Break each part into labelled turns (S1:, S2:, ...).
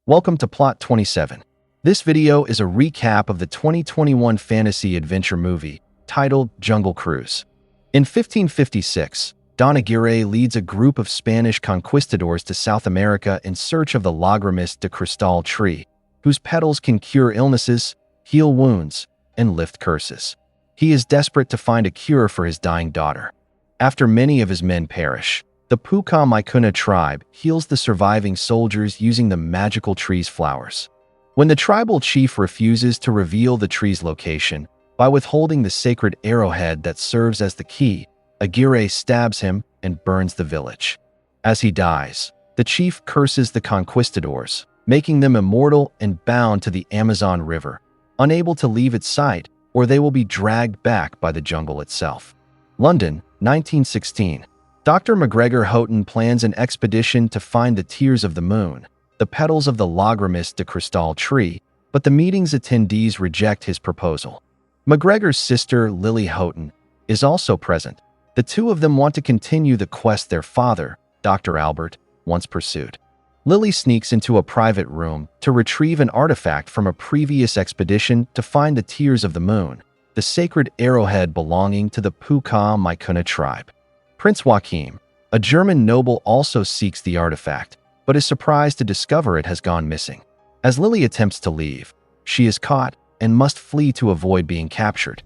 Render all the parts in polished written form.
S1: Welcome to Plot 27. This video is a recap of the 2021 fantasy adventure movie titled Jungle Cruise. In 1556, Don Aguirre leads a group of Spanish conquistadors to South America in search of the Lagramis de Cristal tree, whose petals can cure illnesses, heal wounds, and lift curses. He is desperate to find a cure for his dying daughter. After many of his men perish, the Puka Maicuna tribe heals the surviving soldiers using the magical tree's flowers. When the tribal chief refuses to reveal the tree's location by withholding the sacred arrowhead that serves as the key, Aguirre stabs him and burns the village. As he dies, the chief curses the conquistadors, making them immortal and bound to the Amazon River, unable to leave its site, or they will be dragged back by the jungle itself. London, 1916. Dr. MacGregor Houghton plans an expedition to find the tears of the moon, the petals of the Lagramis de Cristal tree, but the meeting's attendees reject his proposal. MacGregor's sister, Lily Houghton, is also present. The two of them want to continue the quest their father, Dr. Albert, once pursued. Lily sneaks into a private room to retrieve an artifact from a previous expedition to find the tears of the moon, the sacred arrowhead belonging to the Puka Maicuna tribe. Prince Joachim, a German noble, also seeks the artifact, but is surprised to discover it has gone missing. As Lily attempts to leave, she is caught and must flee to avoid being captured.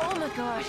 S2: Oh my gosh.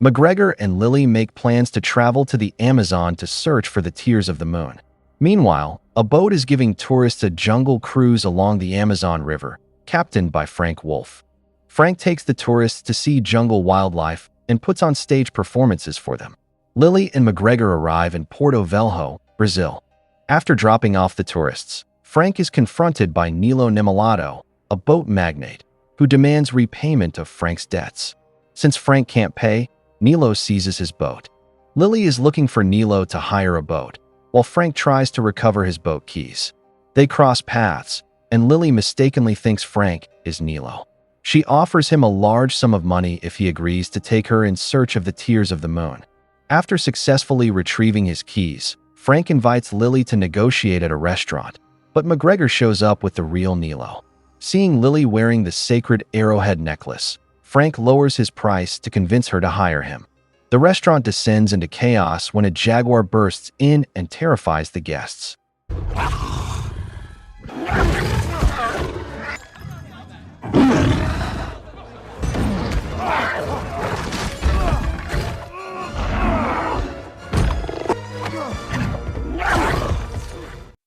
S1: MacGregor and Lily make plans to travel to the Amazon to search for the tears of the moon. Meanwhile, a boat is giving tourists a jungle cruise along the Amazon River, captained by Frank Wolff. Frank takes the tourists to see jungle wildlife and puts on stage performances for them. Lily and MacGregor arrive in Porto Velho, Brazil. After dropping off the tourists, Frank is confronted by Nilo Nimolato, a boat magnate, who demands repayment of Frank's debts. Since Frank can't pay, Nilo seizes his boat. Lily is looking for Nilo to hire a boat, while Frank tries to recover his boat keys. They cross paths, and Lily mistakenly thinks Frank is Nilo. She offers him a large sum of money if he agrees to take her in search of the tears of the moon. After successfully retrieving his keys, Frank invites Lily to negotiate at a restaurant, but MacGregor shows up with the real Nilo. Seeing Lily wearing the sacred arrowhead necklace, Frank lowers his price to convince her to hire him. The restaurant descends into chaos when a jaguar bursts in and terrifies the guests.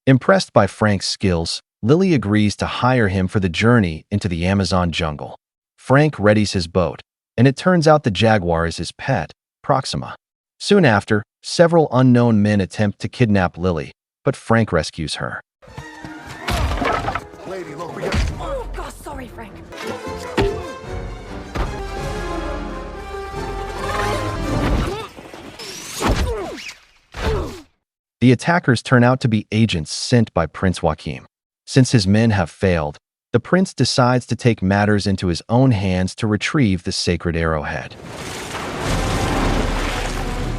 S1: Impressed by Frank's skills, Lily agrees to hire him for the journey into the Amazon jungle. Frank readies his boat, and it turns out the jaguar is his pet, Proxima. Soon after, several unknown men attempt to kidnap Lily, but Frank rescues her.
S3: Lady, look, we got...
S2: Oh gosh, sorry, Frank.
S1: The attackers turn out to be agents sent by Prince Joachim. Since his men have failed, the prince decides to take matters into his own hands to retrieve the sacred arrowhead.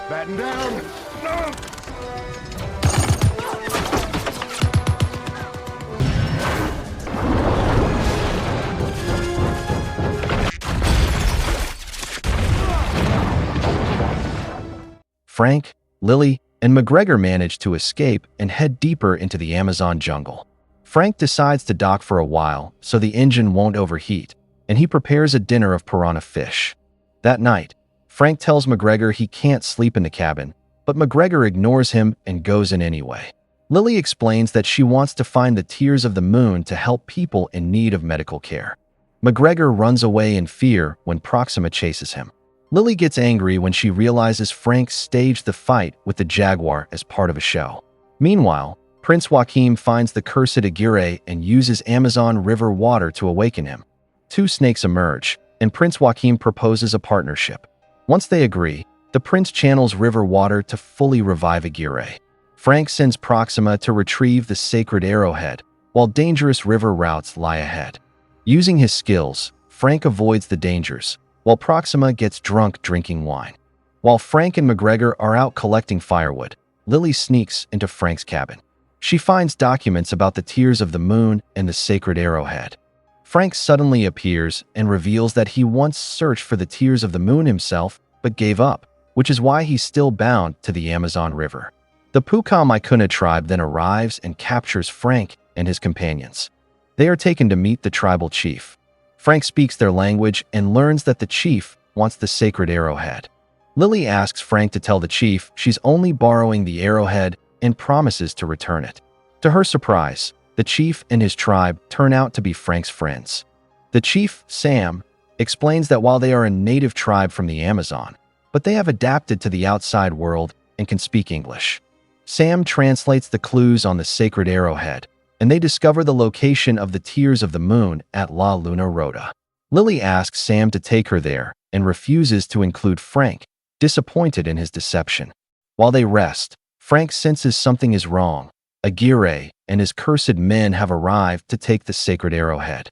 S3: Batten down! No!
S1: Frank, Lily, and MacGregor manage to escape and head deeper into the Amazon jungle. Frank decides to dock for a while so the engine won't overheat, and he prepares a dinner of piranha fish. That night, Frank tells MacGregor he can't sleep in the cabin, but MacGregor ignores him and goes in anyway. Lily explains that she wants to find the tears of the moon to help people in need of medical care. MacGregor runs away in fear when Proxima chases him. Lily gets angry when she realizes Frank staged the fight with the jaguar as part of a show. Meanwhile, Prince Joachim finds the cursed Aguirre and uses Amazon River water to awaken him. Two snakes emerge, and Prince Joachim proposes a partnership. Once they agree, the prince channels river water to fully revive Aguirre. Frank sends Proxima to retrieve the sacred arrowhead, while dangerous river routes lie ahead. Using his skills, Frank avoids the dangers, while Proxima gets drunk drinking wine. While Frank and McGregor are out collecting firewood, Lily sneaks into Frank's cabin. She finds documents about the Tears of the Moon and the Sacred Arrowhead. Frank suddenly appears and reveals that he once searched for the Tears of the Moon himself, but gave up, which is why he's still bound to the Amazon River. The Puka-Maikuna tribe then arrives and captures Frank and his companions. They are taken to meet the tribal chief. Frank speaks their language and learns that the chief wants the sacred arrowhead. Lily asks Frank to tell the chief she's only borrowing the arrowhead and promises to return it. To her surprise, the chief and his tribe turn out to be Frank's friends. The chief, Sam, explains that while they are a native tribe from the Amazon, but they have adapted to the outside world and can speak English. Sam translates the clues on the sacred arrowhead, and they discover the location of the Tears of the Moon at La Luna Rota. Lily asks Sam to take her there and refuses to include Frank, disappointed in his deception. While they rest, Frank senses something is wrong. Aguirre and his cursed men have arrived to take the sacred arrowhead.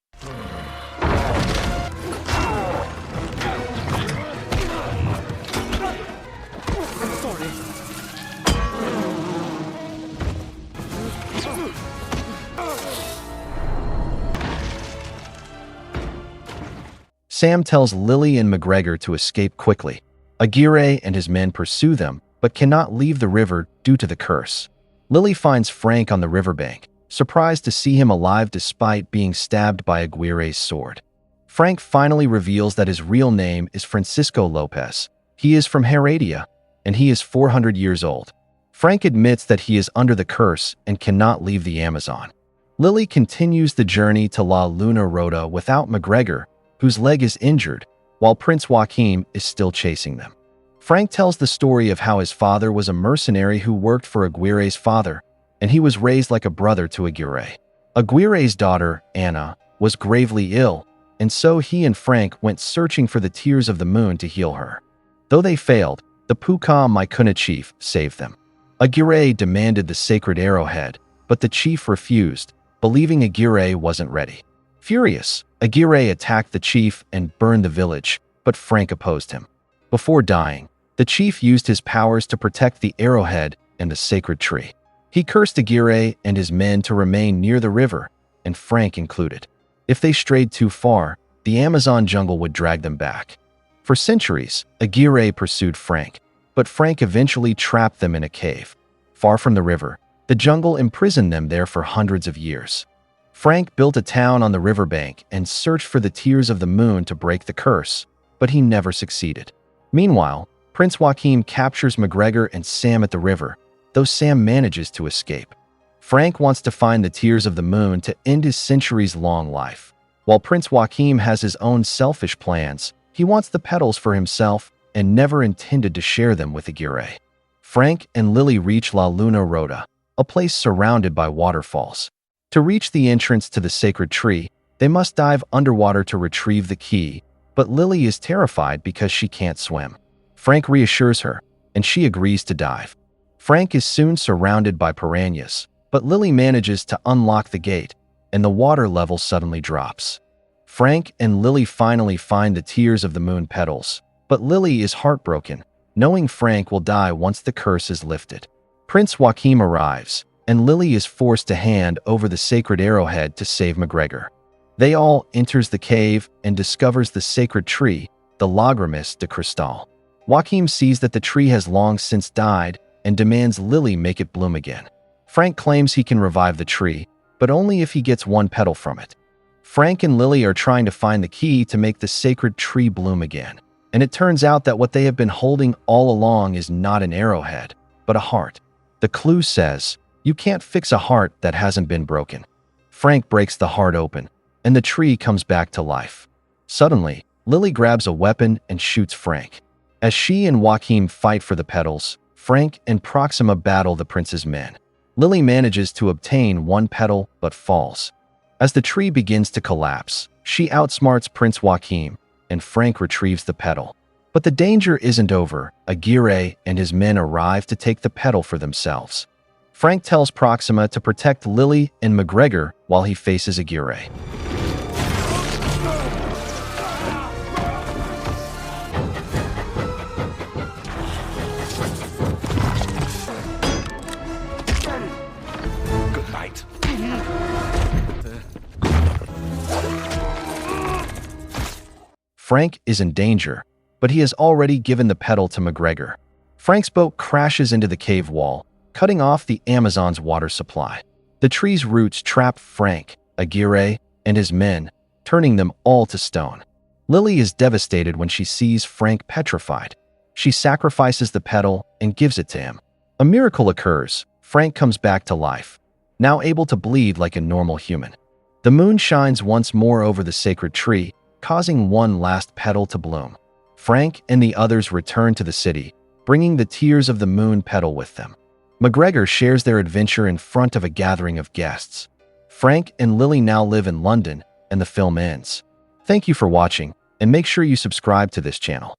S1: Sam tells Lily and McGregor to escape quickly. Aguirre and his men pursue them, but cannot leave the river due to the curse. Lily finds Frank on the riverbank, surprised to see him alive despite being stabbed by Aguirre's sword. Frank finally reveals that his real name is Francisco Lopez. He is from Heredia, and he is 400 years old. Frank admits that he is under the curse and cannot leave the Amazon. Lily continues the journey to La Luna Rota without McGregor, whose leg is injured, while Prince Joachim is still chasing them. Frank tells the story of how his father was a mercenary who worked for Aguirre's father, and he was raised like a brother to Aguirre. Aguirre's daughter, Anna, was gravely ill, and so he and Frank went searching for the Tears of the Moon to heal her. Though they failed, the Puka-Maikuna chief saved them. Aguirre demanded the sacred arrowhead, but the chief refused, believing Aguirre wasn't ready. Furious, Aguirre attacked the chief and burned the village, but Frank opposed him. Before dying, the chief used his powers to protect the arrowhead and the sacred tree. He cursed Aguirre and his men to remain near the river, and Frank included. If they strayed too far, the Amazon jungle would drag them back. For centuries, Aguirre pursued Frank, but Frank eventually trapped them in a cave. Far from the river, the jungle imprisoned them there for hundreds of years. Frank built a town on the riverbank and searched for the Tears of the Moon to break the curse, but he never succeeded. Meanwhile, Prince Joachim captures McGregor and Sam at the river, though Sam manages to escape. Frank wants to find the Tears of the Moon to end his centuries-long life. While Prince Joachim has his own selfish plans, he wants the petals for himself and never intended to share them with Aguirre. Frank and Lily reach La Luna Rota, a place surrounded by waterfalls. To reach the entrance to the sacred tree, they must dive underwater to retrieve the key, but Lily is terrified because she can't swim. Frank reassures her, and she agrees to dive. Frank is soon surrounded by piranhas, but Lily manages to unlock the gate, and the water level suddenly drops. Frank and Lily finally find the Tears of the Moon petals, but Lily is heartbroken, knowing Frank will die once the curse is lifted. Prince Joachim arrives, and Lily is forced to hand over the sacred arrowhead to save McGregor. They all enters the cave and discovers the sacred tree, the Lagrimas de Cristal. Joachim sees that the tree has long since died and demands Lily make it bloom again. Frank claims he can revive the tree, but only if he gets one petal from it. Frank and Lily are trying to find the key to make the sacred tree bloom again, and it turns out that what they have been holding all along is not an arrowhead, but a heart. The clue says, "You can't fix a heart that hasn't been broken." Frank breaks the heart open, and the tree comes back to life. Suddenly, Lily grabs a weapon and shoots Frank. As she and Joachim fight for the petals, Frank and Proxima battle the prince's men. Lily manages to obtain one petal but falls. As the tree begins to collapse, she outsmarts Prince Joachim, and Frank retrieves the petal. But the danger isn't over. Aguirre and his men arrive to take the petal for themselves. Frank tells Proxima to protect Lily and McGregor while he faces Aguirre.
S3: Good night.
S1: Frank is in danger, but he has already given the pedal to McGregor. Frank's boat crashes into the cave wall, cutting off the Amazon's water supply. The tree's roots trap Frank, Aguirre, and his men, turning them all to stone. Lily is devastated when she sees Frank petrified. She sacrifices the pedal and gives it to him. A miracle occurs. Frank comes back to life, now able to bleed like a normal human. The moon shines once more over the sacred tree, causing one last petal to bloom. Frank and the others return to the city, bringing the tears of the moon petal with them. McGregor shares their adventure in front of a gathering of guests. Frank and Lily now live in London, and the film ends. Thank you for watching, and make sure you subscribe to this channel.